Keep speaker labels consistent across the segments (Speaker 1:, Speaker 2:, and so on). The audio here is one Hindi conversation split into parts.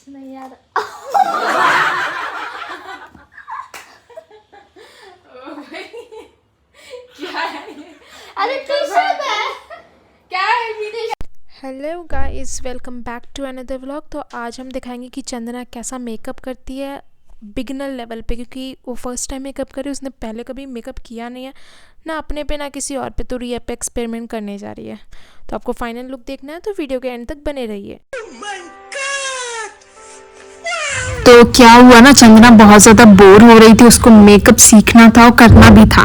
Speaker 1: कुछ नहीं यार।
Speaker 2: क्या है ये?
Speaker 1: अरे टी-शर्ट है।
Speaker 2: क्या है video?
Speaker 3: Hello guys, welcome back to another vlog. तो आज हम दिखाएंगे कि चंदना कैसा मेकअप करती है बिगिनर लेवल पे, क्योंकि वो फर्स्ट टाइम मेकअप करे, उसने पहले कभी मेकअप किया नहीं है ना अपने पे ना किसी और पे, तो रिया पे एक्सपेरिमेंट करने जा रही है। तो आपको फाइनल लुक देखना है तो वीडियो के एंड तक बने रहिए।
Speaker 4: तो क्या हुआ ना, चंदना बहुत ज़्यादा बोर हो रही थी, उसको मेकअप सीखना था और करना भी था।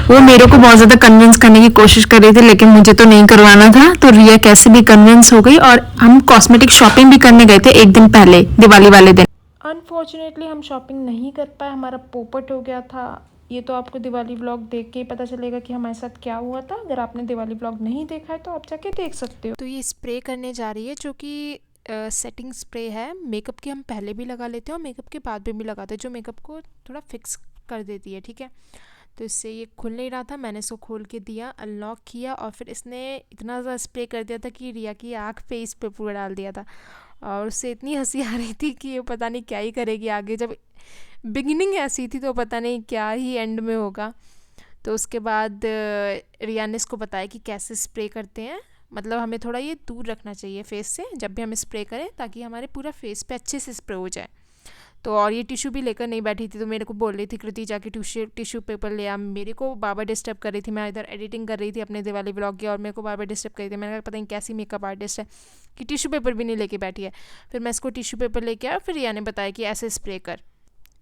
Speaker 4: वो मेरे को बहुत ज़्यादा कन्विंस करने की कोशिश कर रही थी, लेकिन मुझे तो नहीं करवाना था। तो रिया कैसे भी कन्विंस हो गई और हम कॉस्मेटिक शॉपिंग भी करने गए थे एक दिन पहले, दिवाली वाले दिन।
Speaker 3: अनफॉर्चुनेटली हम शॉपिंग नहीं कर पाए, हमारा पोपट हो गया था। ये तो आपको दिवाली व्लॉग देख के ही पता चलेगा कि हमारे साथ क्या हुआ था। अगर आपने दिवाली व्लॉग नहीं देखा है तो आप जाके देख सकते हो। तो ये स्प्रे करने जा रही है, जो कि सेटिंग स्प्रे है। मेकअप की हम पहले भी लगा लेते हैं और मेकअप के बाद भी लगाते हैं, जो मेकअप को थोड़ा फिक्स कर देती है, ठीक है। तो इससे ये खुल नहीं रहा था, मैंने इसको खोल के दिया, अनलॉक किया और फिर इसने इतना ज़्यादा स्प्रे कर दिया था कि रिया की आँख पे इस पे पूरा डाल दिया था। और उससे इतनी हंसी आ रही थी कि ये पता नहीं क्या ही करेगी आगे। जब बिगिनिंग ऐसी थी तो पता नहीं क्या ही एंड में होगा। तो उसके बाद रिया ने इसको बताया कि कैसे स्प्रे करते हैं। मतलब हमें थोड़ा ये दूर रखना चाहिए फेस से जब भी हम स्प्रे करें, ताकि हमारे पूरा फेस पे अच्छे से स्प्रे हो जाए। तो और ये टिश्यू भी लेकर नहीं बैठी थी, तो मेरे को बोल रही थी कृति जाके टिश्यू पेपर ले आ। मेरे को बार बार डिस्टर्ब कर रही थी, मैं इधर एडिटिंग कर रही थी अपने दिवाली व्लॉग की और मेरे को बार बार डिस्टर्ब कर रही थी। मैंने कहा पता नहीं कैसी मेकअप आर्टिस्ट है कि टिश्यू पेपर भी नहीं लेके बैठी है। फिर मैं इसको टिश्यू पेपर लेके आया, फिर रिया ने बताया कि ऐसे स्प्रे कर।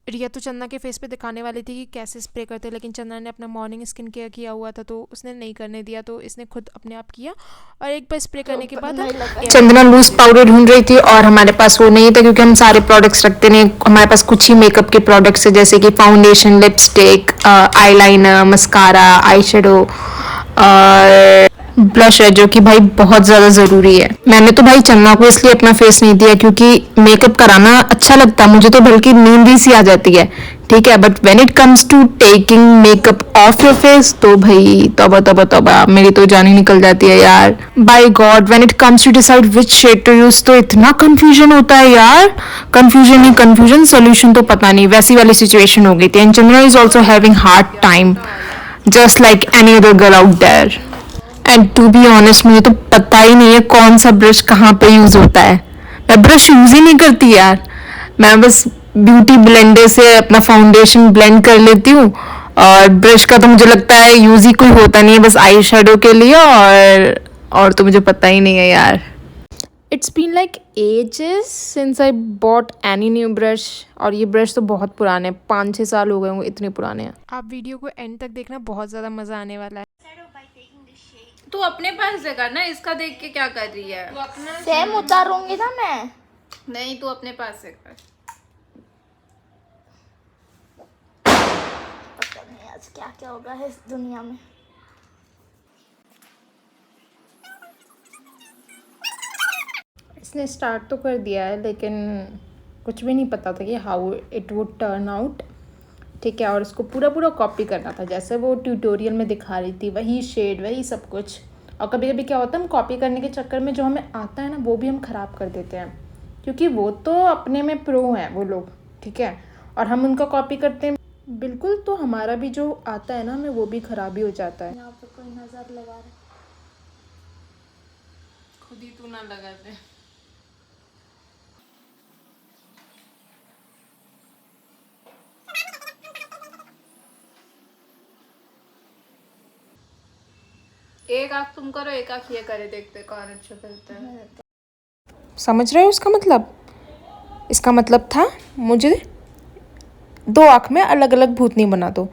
Speaker 3: रिया तो चंदना के फेस पे दिखाने वाली थी कि कैसे स्प्रे करते हैं, लेकिन चंदना ने अपना मॉर्निंग स्किन केयर किया हुआ था तो उसने नहीं करने दिया, तो इसने खुद अपने आप किया। और एक बार स्प्रे करने के बाद
Speaker 4: चंदना लूज पाउडर ढूंढ रही थी और हमारे पास वो नहीं था, क्योंकि हम सारे प्रोडक्ट्स रखते नहीं, हमारे पास कुछ ही मेकअप के प्रोडक्ट्स है, जैसे कि foundation, lipstick, eyeliner, mascara, eye shadow और ब्लश है, जो कि भाई बहुत ज़्यादा ज़रूरी है। मैंने तो भाई चन्ना को इसलिए अपना फेस नहीं दिया क्योंकि मेकअप कराना अच्छा लगता है मुझे, तो बल्कि नींद ही सी आ जाती है, ठीक है। But when it comes to taking makeup off your face, तो भाई तौबा तौबा तौबा, मेरी तो जान ही निकल जाती है यार। By God, when it comes to decide which shade to use, तो इतना कंफ्यूजन होता है यार। कंफ्यूजन ही कंफ्यूजन, सोल्यूशन तो पता नहीं। वैसी वाली सिचुएशन हो गई थी। And Chandra is also having hard time just like any other girl out there. And to be honest, मुझे तो पता ही नहीं है कौन सा ब्रश कहाँ पे यूज होता है। मैं ब्रश यूज ही नहीं करती यार, मैं बस ब्यूटी ब्लेंडर से अपना फाउंडेशन ब्लेंड कर लेती हूँ। और ब्रश का तो मुझे लगता है यूज ही कोई होता नहीं है, बस आई शेडो के लिए। और तो मुझे पता ही नहीं है यार।
Speaker 3: It's been like ages since I bought any new brush. और ये ब्रश तो बहुत पुराने, 5-6 साल हो गए होंगे, इतने पुराने हैं। आप वीडियो को एंड तक देखना, बहुत ज़्यादा मज़ा आने वाला है।
Speaker 2: तू अपने पास से कर ना, इसका देख के क्या कर रही है? तू अपना
Speaker 1: सेम उतारूंगी ना मैं।
Speaker 2: नहीं, तू अपने पास से कर।
Speaker 1: पता नहीं आज क्या क्या होगा है इस दुनिया में।
Speaker 3: इसने स्टार्ट तो कर दिया है, लेकिन कुछ भी नहीं पता था कि how it would turn out, ठीक है। और इसको पूरा पूरा कॉपी करना था, जैसे वो ट्यूटोरियल में दिखा रही थी, वही शेड, वही सब कुछ। और कभी कभी क्या होता है, हम कॉपी करने के चक्कर में जो हमें आता है ना, वो भी हम ख़राब कर देते हैं, क्योंकि वो तो अपने में प्रो हैं वो लोग, ठीक है। और हम उनका कॉपी करते हैं बिल्कुल, तो हमारा भी जो आता है ना हमें, वो भी ख़राब ही हो जाता है।
Speaker 1: यहाँ पे कोई नजर लगा रहा है।
Speaker 2: खुद ही तू ना लगा दे। एक आँख तुम करो, एक आँख ये करे, देखते कौन अच्छा करता है।
Speaker 3: समझ रहे हो उसका मतलब? इसका मतलब था मुझे 2 आँख में अलग अलग भूतनी बना दो।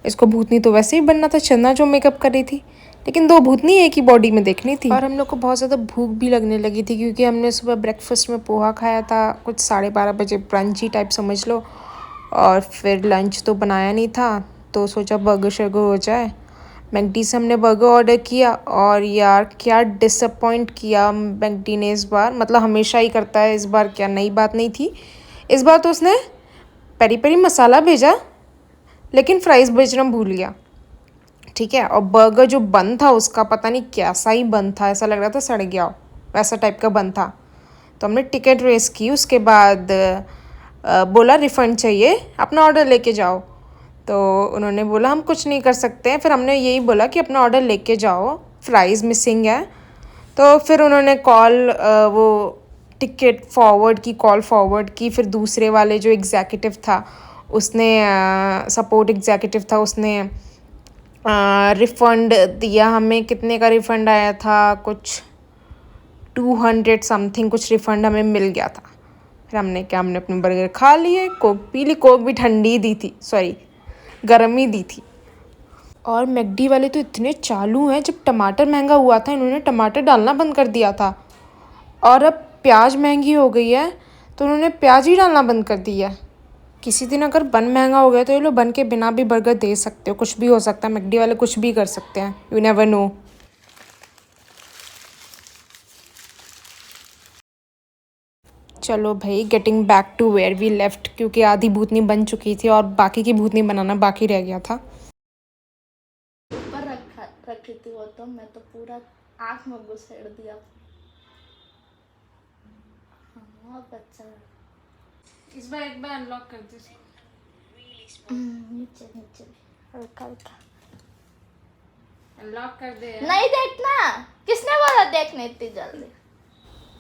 Speaker 3: इसको भूतनी तो वैसे ही बनना था, चंदना जो मेकअप कर रही थी, लेकिन 2 भूतनी एक ही बॉडी में देखनी थी। और हम लोग को बहुत ज़्यादा भूख भी लगने लगी थी, क्योंकि हमने सुबह ब्रेकफास्ट में पोहा खाया था, कुछ 12:30 बजे, ब्रंची टाइप समझ लो। और फिर लंच तो बनाया नहीं था, तो सोचा बर्गर शर्गर हो जाए। मैकडी से हमने बर्गर ऑर्डर किया, और यार क्या डिसअपॉइंट किया मैकडी ने इस बार। मतलब हमेशा ही करता है, इस बार क्या नई बात नहीं थी। इस बार तो उसने पेरी पेरी मसाला भेजा, लेकिन फ्राइज़ भेजना भूल गया, ठीक है। और बर्गर जो बन था उसका, पता नहीं कैसा ही बन था, ऐसा लग रहा था सड़ गया हो, वैसा टाइप का बन था।
Speaker 4: तो हमने टिकट रेस की, उसके बाद बोला रिफ़ंड चाहिए, अपना ऑर्डर लेके जाओ। तो उन्होंने बोला हम कुछ नहीं कर सकते हैं। फिर हमने यही बोला कि अपना ऑर्डर लेके जाओ, फ्राइज़ मिसिंग है। तो फिर उन्होंने वो टिकट कॉल फॉरवर्ड की। फिर दूसरे वाले जो एग्जीक्यूटिव था उसने सपोर्ट एग्जीक्यूटिव था, उसने रिफ़ंड दिया हमें। कितने का रिफ़ंड आया था, कुछ 200 समथिंग कुछ रिफ़ंड हमें मिल गया था। फिर हमने अपने बर्गर खा लिए, कोक पी ली। कोक भी ठंडी दी थी, सॉरी गर्म ही दी थी। और मैकडी वाले तो इतने चालू हैं, जब टमाटर महंगा हुआ था इन्होंने टमाटर डालना बंद कर दिया था, और अब प्याज महंगी हो गई है तो उन्होंने प्याज ही डालना बंद कर दिया। किसी दिन अगर बन महंगा हो गया तो ये लोग बन के बिना भी बर्गर दे सकते हो, कुछ भी हो सकता है। मैकडी वाले कुछ भी कर सकते हैं, यू नेवर नो। चलो भाई, getting back to where we left, क्योंकि आधी भूतनी बन चुकी थी और बाकी की भूतनी बनाना बाकी रह गया था।
Speaker 1: ऊपर रखी थी वो, तो मैं तो पूरा आँख में घुसेड़ दिया। हाँ बच्चा
Speaker 2: इस बार एक बार अनलॉक कर दे।
Speaker 1: नीचे नीचे हल्का हल्का
Speaker 2: अनलॉक कर दे।
Speaker 1: नहीं देखना, किसने बोला देखने इतनी जल्दी?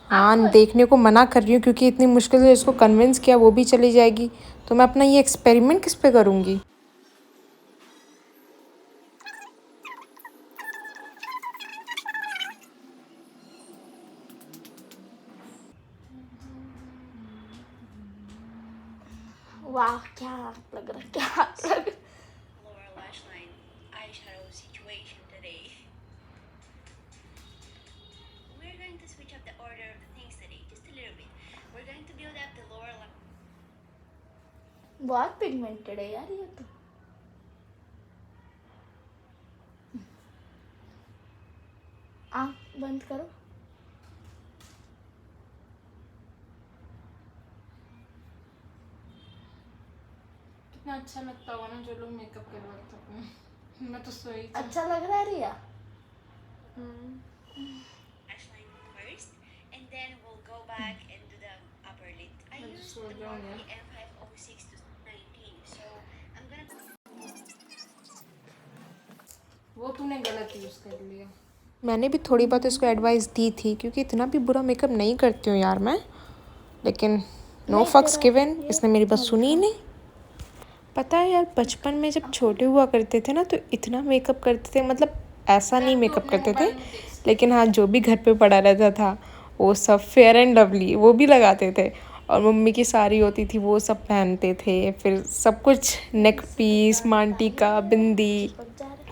Speaker 4: हाँ, देखने को मना कर रही हूँ क्योंकि इतनी मुश्किल से इसको कन्विंस किया, वो भी चली जाएगी तो मैं अपना ये एक्सपेरिमेंट किस पे करूँगी।
Speaker 1: वाह क्या लग रहा, क्या लग रहा।
Speaker 5: Lower lash line eyeshadow situation today. We're going to switch up the order of the things today, just a little bit. We're going to build up the lower lash.
Speaker 1: बहुत पिगमेंटेड है यार ये तो। आँख बंद करो।
Speaker 2: कितना अच्छा लगता होगा ना जो लोग मेकअप करवाते हैं। मैं तो सोई थी।
Speaker 1: अच्छा लग रहा है रिया?
Speaker 5: Lash line first, and then we'll go back and do the upper lid. I used the Morphe M506 to 19, so I'm gonna.
Speaker 2: वो तूने गलत यूज कर लिया।
Speaker 4: मैंने भी थोड़ी बहुत इसको एडवाइस दी थी क्योंकि इतना भी बुरा मेकअप नहीं करती हूँ यार मैं, लेकिन नो फक्स गिवन, इसने मेरी बात सुनी ही नहीं। पता है यार, बचपन में जब छोटे हुआ करते थे ना तो इतना मेकअप करते थे, मतलब ऐसा नहीं मेकअप करते थे, लेकिन हाँ जो भी घर पे पड़ा रहता था वो सब फेयर एंड लवली वो भी लगाते थे, और मम्मी की साड़ी होती थी वो सब पहनते थे। फिर सब कुछ नेक पीस, मांटिका, बिंदी,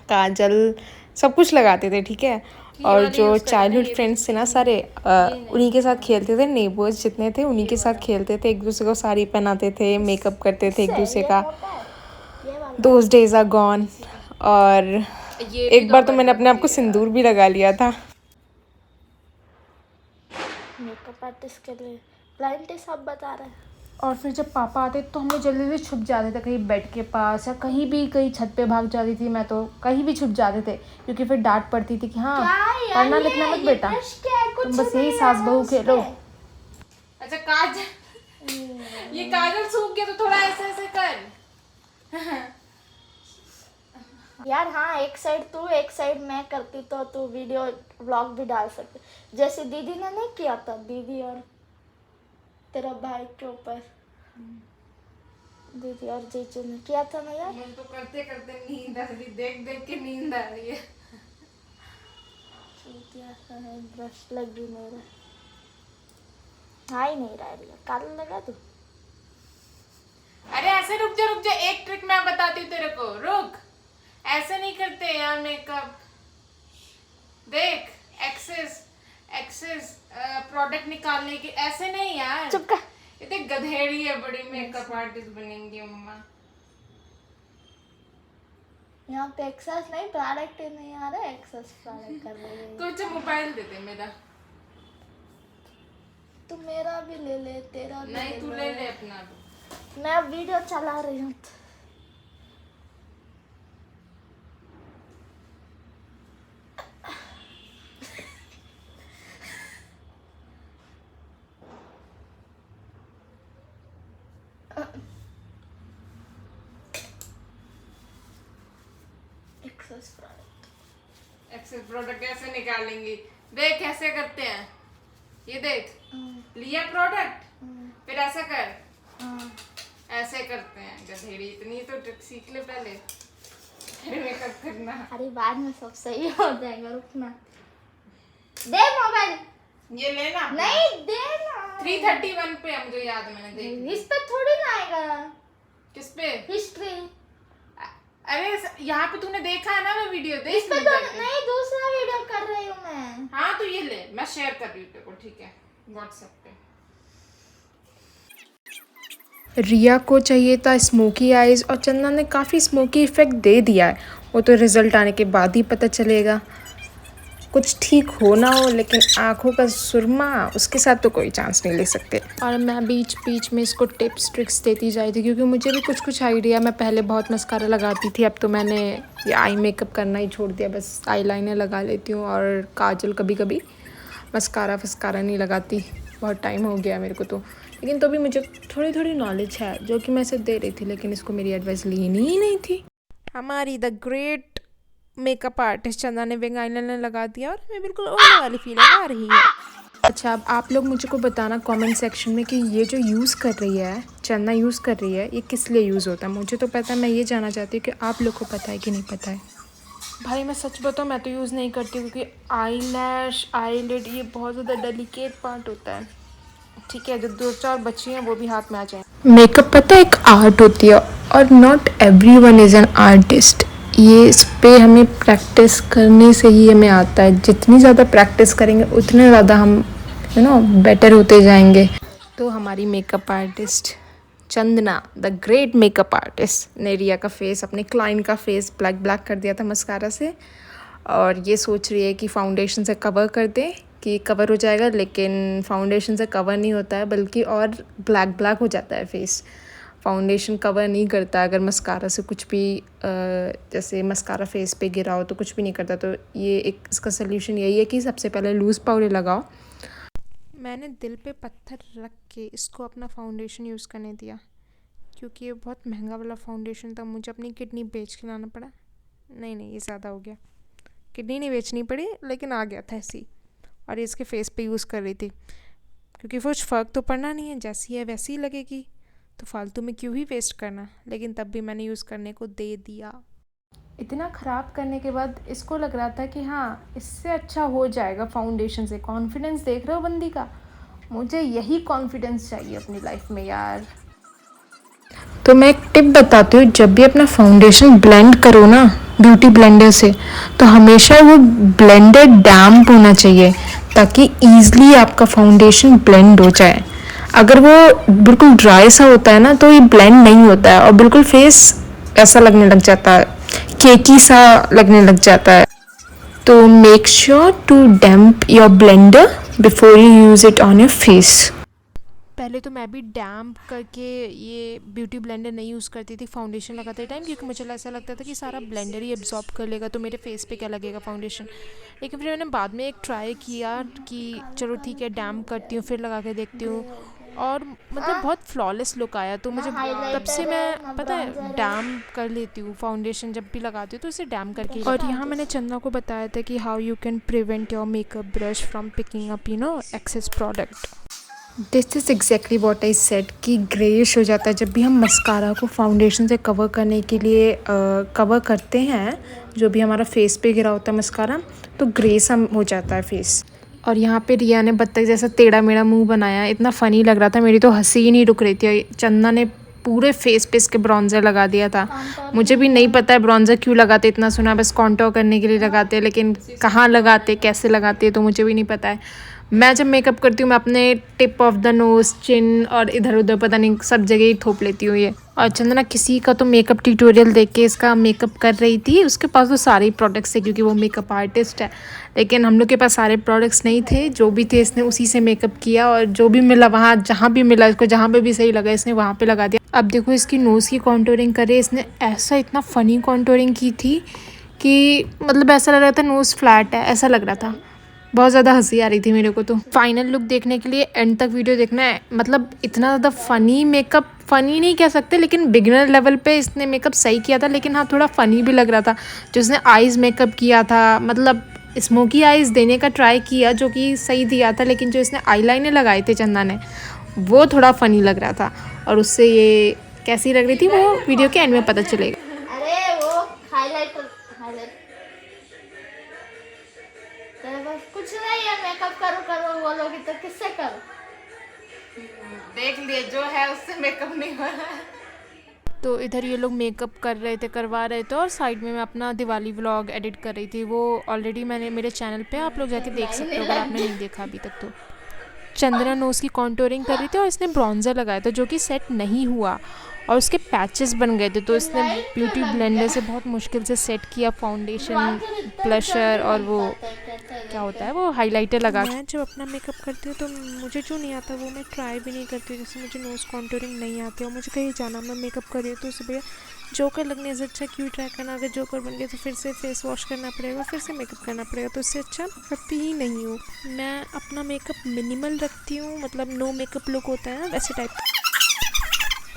Speaker 4: काजल सब कुछ लगाते थे, ठीक है। और जो चाइल्डहुड फ्रेंड्स थे ना सारे, उन्हीं के साथ खेलते थे। नेबर्स जितने थे उन्हीं के साथ खेलते थे, एक दूसरे को साड़ी पहनाते थे, मेकअप करते थे एक दूसरे का। Those days are gone. और एक बार तो मैंने अपने आप को सिंदूर भी लगा लिया था।
Speaker 1: मेकअप आर्टिस्ट के लिए क्लाइंट ही सब बता रहे हैं।
Speaker 3: और फिर जब पापा आते तो हम लोग जल्दी से छुप जाते थे कहीं बेड के पास या कहीं भी, कहीं छत पे भाग जाती थी मैं, तो कहीं भी छुप जाते थे क्योंकि फिर डांट पड़ती थी कि हाँ पढ़ना लिखना मत बेटा, तुम बस यही सास बहू खेलो।
Speaker 2: अच्छा काजल, ये काजल सूख गया तो थोड़ा ऐसे ऐसे कर।
Speaker 1: यार हाँ, एक साइड तू एक साइड मैं करती तो तू वीडियो व्लॉग भी डाल सकते, जैसे दीदी ने नहीं किया था, दीदी और तेरा भाई के ऊपर, दीदी और जीजू ने किया था ना यार।
Speaker 2: मुझे तो करते करते नींद आ रही, देख देख के नींद आ रही है।
Speaker 1: ब्रश लग भी नहीं रहा, हाँ ही नहीं रहा रिया, काल लगा तू।
Speaker 2: अरे ऐसे रुक जा, एक ट्रिक मैं बताती हूँ तेरे को, रुक। ऐसे नहीं करते यार मेकअप, देख एक्सेस प्रोडक्ट निकालने के, ऐसे नहीं यार।
Speaker 1: चुप कर।
Speaker 2: इतने गधेड़ी है, बड़ी मेकअप आर्टिस्ट बनेंगी अम्मा।
Speaker 1: यहाँ पे एक्सेस नहीं, प्रोडक्ट ही नहीं आ रहा है, एक्सेस प्रोडक्ट कर रही है।
Speaker 2: तो अच्छा मोबाइल दे दे मेरा।
Speaker 1: तू मेरा भी ले ले, तेरा भी
Speaker 2: नहीं तू ले ले अपना।
Speaker 1: मैं वीडियो चला रही हूँ। Excess product.
Speaker 2: एक्सेस प्रोडक्ट कैसे निकालेंगी? देख कैसे करते हैं, ये देख, लिया प्रोडक्ट, फिर ऐसा कर, ऐसे करते हैं गधेड़ी। इतनी तो ट्रिक सीख ले पहले, फिर मेकअप करना।
Speaker 1: अरे बाद में सब सही हो जाएगा, रुकना। दे मोबाइल।
Speaker 2: ये लेना
Speaker 1: नहीं देना।
Speaker 2: 331 पे है, मुझे याद है, मैंने देख।
Speaker 1: इस पे थोड़ी ना आएगा।
Speaker 2: किस पे?
Speaker 1: हिस्ट्री।
Speaker 2: अरे यहाँ पे तूने देखा है ना, मैं वीडियो देख।
Speaker 1: इस पे तो नहीं, दूसरा वीडियो कर रही हूँ मैं।
Speaker 2: हाँ तो ये ले, मैं शेयर कर रही हूँ तेरे को, ठीक है, व्हाट्सएप पे।
Speaker 3: रिया को चाहिए था स्मोकी आइज़ और चंदा ने काफ़ी स्मोकी इफ़ेक्ट दे दिया है। वो तो रिज़ल्ट आने के बाद ही पता चलेगा, कुछ ठीक हो ना हो, लेकिन आँखों का सुरमा उसके साथ तो कोई चांस नहीं ले सकते। और मैं बीच बीच में इसको टिप्स ट्रिक्स देती जा रही थी, क्योंकि मुझे भी कुछ कुछ आइडिया। मैं पहले बहुत मस्कारा लगाती थी, अब तो मैंने ये आई मेकअप करना ही छोड़ दिया, बस आई लाइनर लगा लेती हूँ और काजल कभी कभी। मस्कारा फस्कारा नहीं लगाती, बहुत टाइम हो गया मेरे को तो। लेकिन तो भी मुझे थोड़ी थोड़ी नॉलेज है जो कि मैं इसे दे रही थी, लेकिन इसको मेरी एडवाइस लेनी ही नहीं थी। हमारी द ग्रेट मेकअप आर्टिस्ट चंदा ने विंग आईलाइनर लगा दिया और हमें बिल्कुल ओल्ड वाली फीलिंग आ रही है। अच्छा, अब आप लोग मुझे को बताना कमेंट सेक्शन में कि ये जो यूज़ कर रही है, चंदा यूज़ कर रही है, ये किस लिए यूज़ होता है। मुझे तो पता है, मैं ये जानना चाहती हूँ कि आप लोग को पता है कि नहीं पता है। भाई मैं सच बताऊँ, मैं तो यूज़ नहीं करती, क्योंकि आई लैश आईलिड ये बहुत ज़्यादा डेलिकेट पार्ट होता है। ठीक है, जो 2-4 बच्ची हैं वो भी हाथ में आ जाएं। मेकअप पता है एक आर्ट होती है, और not everyone is an artist. ये इस पे हमें प्रैक्टिस करने से ही हमें आता है। जितनी ज़्यादा प्रैक्टिस करेंगे उतने ज़्यादा हम बेटर होते जाएंगे। तो हमारी makeup artist Chandana, the great makeup artist, ने रिया का फेस, अपने क्लाइंट का फेस ब्लैक कर दिया था मस्कारा से, और ये सोच रही है कि फाउंडेशन से कवर कर दे कि कवर हो जाएगा, लेकिन फाउंडेशन से कवर नहीं होता है, बल्कि और ब्लैक हो जाता है फेस। फाउंडेशन कवर नहीं करता, अगर मस्कारा से कुछ भी जैसे मस्कारा फेस पे गिरा हो तो कुछ भी नहीं करता। तो ये एक इसका सल्यूशन यही है कि सबसे पहले लूज़ पाउडर लगाओ। मैंने दिल पे पत्थर रख के इसको अपना फाउंडेशन यूज़ करने दिया, क्योंकि ये बहुत महंगा वाला फाउंडेशन था। मुझे अपनी किडनी बेच के लाना पड़ा। नहीं ये ज़्यादा हो गया, किडनी नहीं बेचनी पड़ी, लेकिन आ गया था ऐसी। और ये इसके फेस पे यूज़ कर रही थी, क्योंकि कुछ फ़र्क तो पड़ना नहीं है, जैसी है वैसी ही लगेगी, तो फालतू में क्यों ही वेस्ट करना। लेकिन तब भी मैंने यूज़ करने को दे दिया। इतना ख़राब करने के बाद इसको लग रहा था कि हाँ इससे अच्छा हो जाएगा फाउंडेशन से। कॉन्फिडेंस देख रहे हो बंदी का, मुझे यही कॉन्फिडेंस चाहिए अपनी लाइफ में यार। तो मैं एक टिप बताती हूँ, जब भी अपना फाउंडेशन ब्लेंड करो ना ब्यूटी ब्लेंडर से, तो हमेशा वो ब्लेंडर डैम्प होना चाहिए, ताकि ईज़िली आपका फाउंडेशन ब्लेंड हो जाए। अगर वो बिल्कुल ड्राई सा होता है ना, तो ये ब्लेंड नहीं होता है और बिल्कुल फेस ऐसा लगने लग जाता है, केकी सा लगने लग जाता है। तो make sure to damp your blender before you use it on your face. पहले तो मैं भी डैम्प करके ये ब्यूटी ब्लेंडर नहीं यूज़ करती थी फाउंडेशन लगाते टाइम, क्योंकि मुझे ऐसा लगता था कि सारा ब्लेंडर ही एब्जॉर्ब कर लेगा, तो मेरे फेस पे क्या लगेगा फाउंडेशन। लेकिन फिर मैंने बाद में एक ट्राई किया कि चलो ठीक है डैम्प करती हूँ, फिर लगा के देखती हूँ, और मतलब बहुत फ्लॉलेस लुक आया। तो मुझे तब से मैं पता है डैम्प कर लेती हूँ फाउंडेशन, जब भी लगाती हूँ तो इसे डैम्प करके। और यहाँ मैंने चंदा को बताया था कि how you can prevent your makeup brush from picking up excess product. This is exactly what I said कि ग्रेइश हो जाता है जब भी हम मस्कारा को फाउंडेशन से कवर करने के लिए कवर करते हैं। जो भी हमारा फेस पे गिरा होता है मस्कारा, तो ग्रे सा हो जाता है फेस। और यहाँ पे रिया ने बत्तख जैसा टेढ़ा मेढ़ा मुंह बनाया, इतना फ़नी लग रहा था, मेरी तो हंसी ही नहीं रुक रही थी। चंदा ने पूरे फेस पे इसके ब्रॉन्ज़र लगा दिया था। मुझे भी नहीं पता है ब्रॉन्ज़र क्यों लगाते, इतना सुना बस कॉन्टोर करने के लिए लगाते हैं, लेकिन कहाँ लगाते कैसे लगाते तो मुझे भी नहीं पता है। मैं जब मेकअप करती हूँ मैं अपने टिप ऑफ द नोज़, चिन और इधर उधर पता नहीं सब जगह ही थोप लेती हूँ ये। और चंदना किसी का तो मेकअप ट्यूटोरियल देख के इसका मेकअप कर रही थी। उसके पास तो सारे प्रोडक्ट्स थे क्योंकि वो मेकअप आर्टिस्ट है, लेकिन हम लोग के पास सारे प्रोडक्ट्स नहीं थे। जो भी थे इसने उसी से मेकअप किया, और जो भी मिला वहाँ जहाँ भी मिला इसको, जहाँ पे भी सही लगा इसने वहाँ पे लगा दिया। अब देखो इसकी नोज़ की कॉन्टोरिंग करे इसने, ऐसा इतना फ़नी कॉन्टोरिंग की थी कि मतलब ऐसा लग रहा था नोज़ फ्लैट है, ऐसा लग रहा था।
Speaker 4: बहुत ज़्यादा हंसी आ रही थी मेरे को तो। फाइनल लुक देखने के लिए एंड तक वीडियो देखना है। मतलब इतना ज़्यादा फ़नी मेकअप, फ़नी नहीं कह सकते लेकिन बिगिनर लेवल पे इसने मेकअप सही किया था, लेकिन हाँ थोड़ा फ़नी भी लग रहा था। जो इसने आइज़ मेकअप किया था, मतलब स्मोकी आइज़ देने का ट्राई किया जो कि सही दिया था, लेकिन जो इसने आईलाइनर लगाए थे चंदा ने वो थोड़ा फ़नी लग रहा था। और उससे ये कैसी लग रही थी वो वीडियो के एंड में पता चलेगा।
Speaker 1: अरे वो हाईलाइटर हाईलाइट बस कुछ नहीं है, मेकअप करो करो बोलोगी तो किससे करो।
Speaker 2: देख लिए जो है उससे मेकअप नहीं हो रहा है।
Speaker 3: तो इधर ये लोग मेकअप कर रहे थे, करवा रहे थे, और साइड में मैं अपना दिवाली व्लॉग एडिट कर रही थी। वो ऑलरेडी मैंने मेरे चैनल पे, आप लोग जाके देख सकते हो अगर आपने नहीं देखा अभी तक तो। चंद्रा नोज़ की कॉन्टोरिंग कर रही थी और इसने ब्रॉन्ज़र लगाया था जो कि सेट नहीं हुआ और उसके पैचेस बन गए थे, तो इसने ब्यूटी ब्लेंडर से बहुत मुश्किल से सेट किया फाउंडेशन, ब्लशर और वो क्या होता है वो हाइलाइटर लगा। मैं जब अपना मेकअप करती हूँ तो मुझे जो नहीं आता वो मैं ट्राई भी नहीं करती हूँ। जैसे मुझे नोज़ कॉन्टोरिंग नहीं आती और मुझे कहीं जाना, मैं मेकअप कर रही हूँ तो उससे भैया जोकर लगने से अच्छा क्यों ट्राई करना। अगर जोकर बन गया तो फिर से फेस वॉश करना पड़ेगा, फिर से मेकअप करना पड़ेगा, तो उससे अच्छा करती ही नहीं हूँ। मैं अपना मेकअप मिनिमल रखती हूँ, मतलब नो मेकअप लुक होता है ना वैसे टाइप।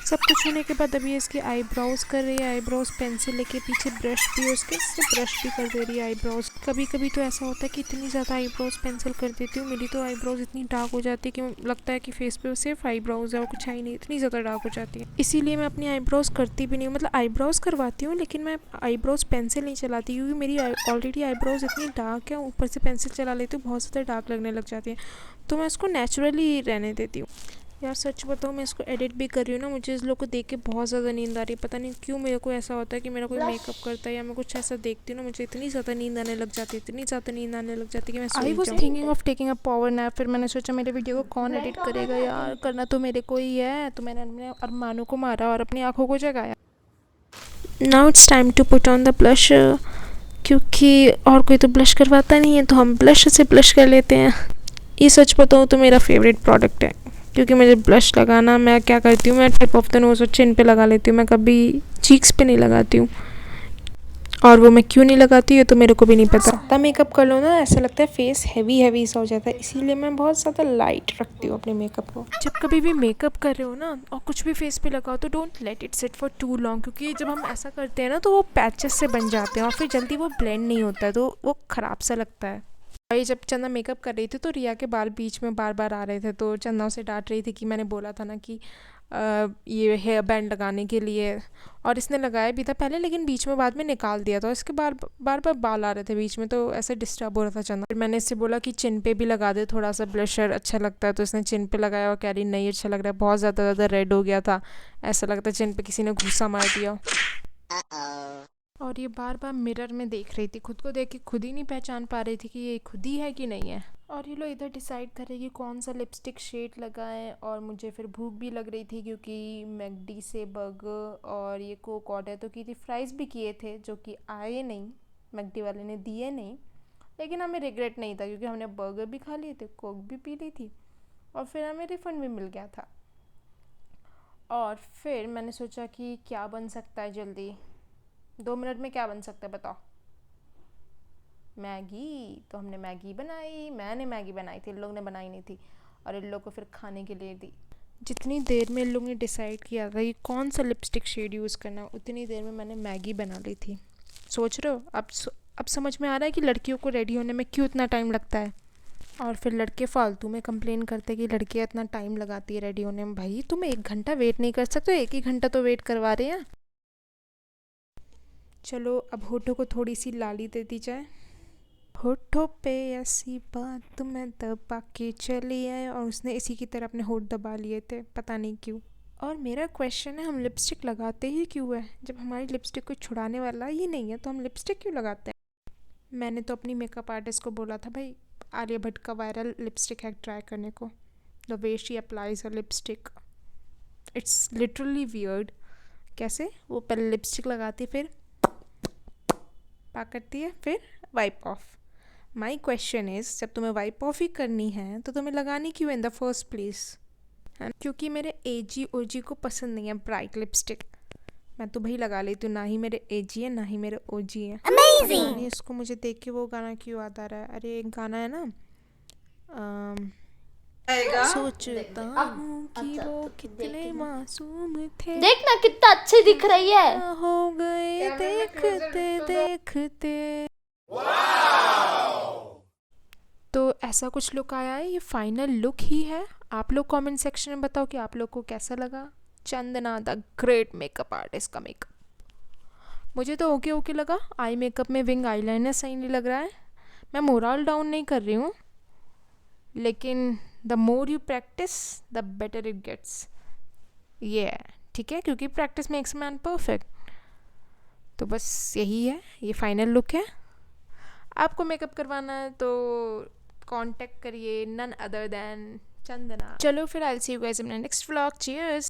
Speaker 3: सब कुछ होने के बाद अभी इसकी आईब्रोज कर रही है। आईब्रोज पेंसिल लेके पीछे ब्रश भी है उसके, इससे ब्रश भी कर दे रही है आईब्रोज। कभी कभी तो ऐसा होता है कि इतनी ज़्यादा आईब्रोज पेंसिल कर देती हूँ, मेरी तो आईब्रोज इतनी डार्क हो जाती है कि लगता है कि फेस पे सिर्फ आईब्रोज है और कुछ है ही नहीं, इतनी ज़्यादा डार्क हो जाती है। इसीलिए मैं अपनी आईब्रोज करती भी नहीं हूँ, मतलब आईब्रोज करवाती हूँ लेकिन मैं आईब्रोज पेंसिल नहीं चलाती क्योंकि मेरी ऑलरेडी आईब्रोज इतनी डार्क है, ऊपर से पेंसिल चला लेती हूँ बहुत ज़्यादा डार्क लगने लग जाती है, तो मैं उसको नेचुरली रहने देती हूँ। यार सच बताऊँ, मैं इसको एडिट भी कर रही हूँ ना, मुझे इस लोग को देख के बहुत ज़्यादा नींद आ रही है। पता नहीं क्यों मेरे को ऐसा होता है कि मेरा कोई मेकअप करता है या मैं कुछ ऐसा देखती हूँ ना, मुझे इतनी ज़्यादा नींद आने लग जाती है, इतनी ज़्यादा नींद आने लग जाती है कि मैं सो ही जाऊँ। I was thinking of taking a power nap, फिर मैंने सोचा मेरे वीडियो को कौन एडिट करेगा यार, करना तो मेरे को ही है, तो मैंने अपने अरमानों को मारा और अपनी आँखों को जगाया। Now it's time to put on the blush, क्योंकि और कोई तो ब्लश करवाता नहीं है तो हम ब्लश से ब्लश कर लेते हैं। ये सच बताऊँ तो मेरा फेवरेट प्रोडक्ट है, क्योंकि मुझे ब्लश लगाना, मैं क्या करती हूँ, मैं टिप ऑफ द नोज़ और चिन पे लगा लेती हूँ, मैं कभी चीक्स पे नहीं लगाती हूँ, और वो मैं क्यों नहीं लगाती हूँ तो मेरे को भी नहीं पता। ज़्यादा मेकअप कर लो ना ऐसा लगता है फेस हैवी हैवी सा हो जाता है, इसीलिए मैं बहुत ज़्यादा लाइट रखती हूँ अपने मेकअप को। जब कभी भी मेकअप कर रहे हो ना और कुछ भी फेस पे लगाओ तो don't let it sit for too long, क्योंकि जब हम ऐसा करते हैं ना तो वो पैचेस से बन जाते हैं और फिर जल्दी वो ब्लेंड नहीं होता है, तो वो ख़राब सा लगता है। भाई जब चंदा मेकअप कर रही थी तो रिया के बाल बीच में बार बार आ रहे थे, तो चंदा उसे डांट रही थी कि मैंने बोला था ना कि ये हेयर बैंड लगाने के लिए, और इसने लगाया भी था पहले लेकिन बीच में बाद में निकाल दिया था, इसके बार बार बाल आ रहे थे बीच में, तो ऐसे डिस्टर्ब हो रहा था चंदा। फिर मैंने इससे बोला कि चिन पे भी लगा दे थोड़ा सा ब्लशर, अच्छा लगता है, तो इसने चिन पे लगाया और कह रही नहीं अच्छा लग रहा है, बहुत ज़्यादा रेड हो गया था, ऐसा लगता है चिन पे किसी ने घूसा मार दिया। और ये बार बार मिरर में देख रही थी, खुद को देख के खुद ही नहीं पहचान पा रही थी कि ये खुद ही है कि नहीं है। और ये लोग इधर डिसाइड कर रहे कि कौन सा लिपस्टिक शेड लगाएं, और मुझे फिर भूख भी लग रही थी क्योंकि मैकडी से बर्गर और ये कोक ऑर्डर तो की थी, फ्राइज़ भी किए थे जो कि आए नहीं, मैकडी वाले ने दिए नहीं, लेकिन हमें रिग्रेट नहीं था क्योंकि हमने बर्गर भी खा लिए थे, कोक भी पी ली थी और फिर हमें रिफ़ंड भी मिल गया था। और फिर मैंने सोचा कि क्या बन सकता है जल्दी, 2 मिनट में क्या बन सकता है बताओ। मैगी, तो हमने मैगी बनाई, मैंने मैगी बनाई थी, इन लोग ने बनाई नहीं थी, और इन लोग को फिर खाने के लिए दी। जितनी देर में इन लोग ने डिसाइड किया था कि कौन सा लिपस्टिक शेड यूज़ करना, उतनी देर में मैंने मैगी बना ली थी। सोच रहे हो अब समझ में आ रहा है कि लड़कियों को रेडी होने में क्यों इतना टाइम लगता है। और फिर लड़के फालतू में कंप्लेन करते कि लड़कियाँ इतना टाइम लगाती है रेडी होने में। भाई तुम 1 घंटा वेट नहीं कर सकते, 1 ही घंटा तो वेट करवा रहे हैं। चलो अब होठों को थोड़ी सी लाली दे दी जाए। होठों पे ऐसी बात मैं दबा के चली आए, और उसने इसी की तरह अपने होठ दबा लिए थे, पता नहीं क्यों। और मेरा क्वेश्चन है, हम लिपस्टिक लगाते ही क्यों है? जब हमारी लिपस्टिक कोई छुड़ाने वाला ही नहीं है तो हम लिपस्टिक क्यों लगाते हैं? मैंने तो अपनी मेकअप आर्टिस्ट को बोला था भाई आलिया भट्ट का वायरल लिपस्टिक हैक ट्राई करने को, the way she applies a lipstick, it's literally weird. कैसे वो पहले लिपस्टिक लगाती है, फिर पैक करती है, फिर wipe off. My question is, जब तुम्हें वाइप ऑफ ही करनी है तो तुम्हें लगानी क्यों इन द फर्स्ट प्लेस? है क्योंकि मेरे एजी ओजी को पसंद नहीं है ब्राइट लिपस्टिक, मैं तो भाई लगा लेती हूँ, ना ही मेरे एजी है ना ही मेरे ओजी है। अमेजिंग। इसको मुझे देख के वो गाना क्यों याद आ रहा है, अरे एक गाना है ना, सोचता
Speaker 1: अब
Speaker 3: हूँ कि
Speaker 1: अच्छा,
Speaker 3: वो
Speaker 1: तो
Speaker 3: कितने
Speaker 1: देखना।
Speaker 3: मासूम थे,
Speaker 1: देखना कितना अच्छी दिख रही है।
Speaker 3: हो गए
Speaker 2: कैमरे में closer
Speaker 3: देखते
Speaker 2: तो दो।
Speaker 3: देखते। तो ऐसा कुछ लुक आया है, ये फाइनल लुक ही है। आप लोग कमेंट सेक्शन में बताओ कि आप लोग को कैसा लगा। Chandana the great makeup artist का मेकअप मुझे तो ओके ओके लगा। आई मेकअप में विंग आईलाइनर सही नहीं लग रहा है। मैं मोरल डाउन नहीं कर रही हूँ, लेकिन the more you practice the better it gets, ये है ठीक है, क्योंकि प्रैक्टिस मेक्स मैन परफेक्ट। तो बस यही है, ये फाइनल लुक है। आपको मेकअप करवाना है तो कांटेक्ट करिए नन अदर देन चंदना। चलो फिर I will see you guys in next vlog. Cheers.